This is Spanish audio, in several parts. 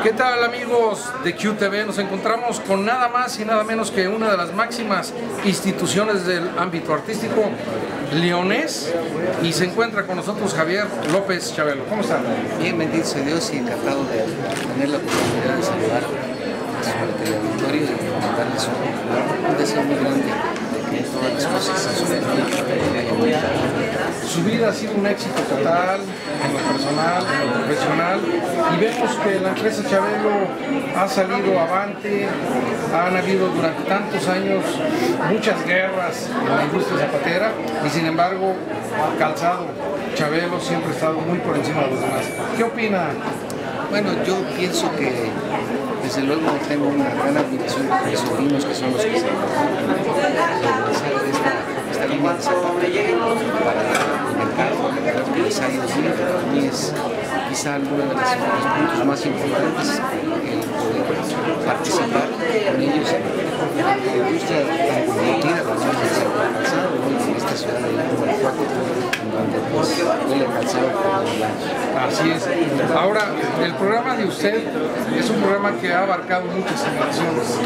¿Qué tal, amigos de QTV? Nos encontramos con nada más y nada menos que una de las máximas instituciones del ámbito artístico leonés, y se encuentra con nosotros Javier López Chabelo. ¿Cómo están? Bien, bendito sea Dios, y encantado de tener la oportunidad de saludar a su auditorio y mandarles un deseo muy grande de que todas las cosas en su vida. Su vida ha sido un éxito total en lo personal, en lo profesional, y vemos que la empresa Chabelo ha salido avante. Han habido durante tantos años muchas guerras en la industria zapatera, y sin embargo Calzado Chabelo siempre ha estado muy por encima de los demás. ¿Qué opina? Bueno, yo pienso que desde luego tengo una gran admiración por mis sobrinos, que son los que se realizar esta línea de zapatos para el mercado. La verdad que les ha ido bien. Para mí es quizá uno de los puntos más importantes el poder participar con ellos en la industria tan competitiva como es el calzado, en esta ciudad de Guanajuato, donde pues huele calzado por todos lados. Así es. Ahora, el programa de usted es un programa que ha abarcado muchas generaciones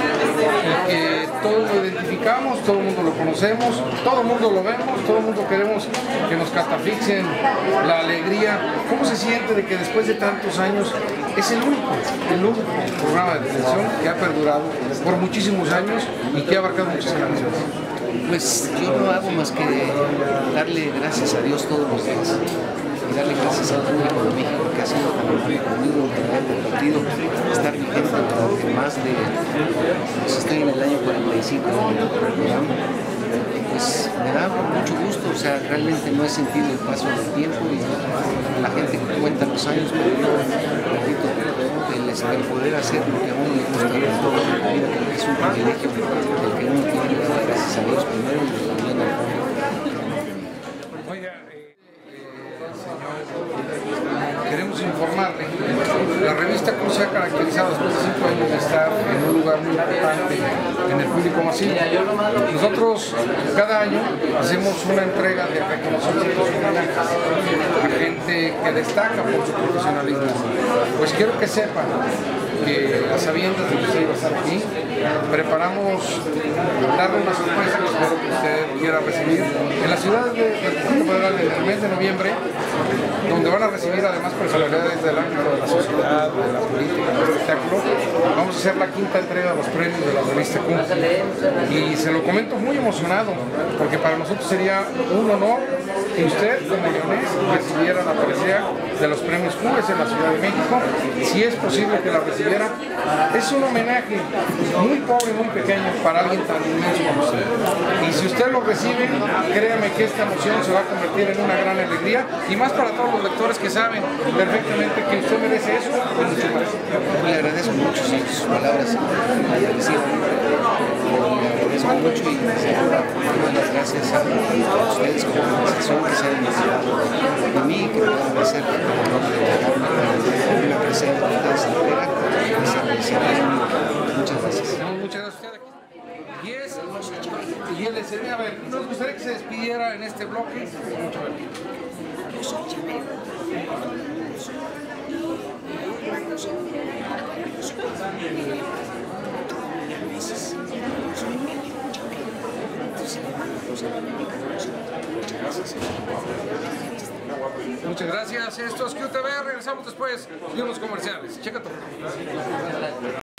y que todos lo identificamos, todo el mundo lo conocemos, todo el mundo lo vemos, todo el mundo queremos que nos catafixen la alegría. ¿Cómo se siente de que después de tantos años es el único programa de televisión que ha perdurado por muchísimos años y que ha abarcado muchas generaciones? Pues yo no hago más que darle gracias a Dios todos los días y darle gracias al público de México que ha sido tan amable conmigo, que me ha permitido estar vigente durante más de, pues estoy en el año 45 del programa. Pues me da mucho gusto, o sea, realmente no he sentido el paso del tiempo, y la gente que cuenta los años, pero yo repito, el poder hacer lo que a uno le gusta de toda la vida, creo que es un privilegio el que uno tiene que dar gracias a Dios primero y también al público. Oiga, queremos informarle, la revista Cruz se ha caracterizado después de 5 años de estar en un lugar muy importante en el público masivo. Nosotros cada año hacemos una entrega de reconocimientos a gente que destaca por su profesionalismo. Pues quiero que sepan que, a sabiendas de que usted iba a estar aquí, preparamos darle una sorpresa que espero que usted quiera recibir en la ciudad de Distrito Federal en el mes de noviembre, donde van a recibir además personalidades del ámbito de la sociedad, de la política, del espectáculo. Vamos a hacer la 5ª entrega de los premios de la revista Q, y se lo comento muy emocionado, porque para nosotros sería un honor que usted, como leonés, recibiera la presea de los premios Q en la Ciudad de México, si es posible que la recibiera. Es un homenaje muy pobre, muy pequeño para alguien tan inmenso como usted. Y si usted lo recibe, créame que esta emoción se va a convertir en una gran alegría, y más para todos los lectores que saben perfectamente que usted merece eso y mucho más. Le agradezco mucho sus palabras, le agradezco mucho, y las gracias a ustedes como organización que se han enamorado de mí, que me van a hacer el honor de darme una presente de esta entrega. Muchas gracias. Muchas gracias a usted. Y él decía, a ver, nos gustaría que se despidiera en este bloque. Yo soy Chabelo. Muchas gracias. Esto es QTV. Regresamos después de unos comerciales. Checa todo.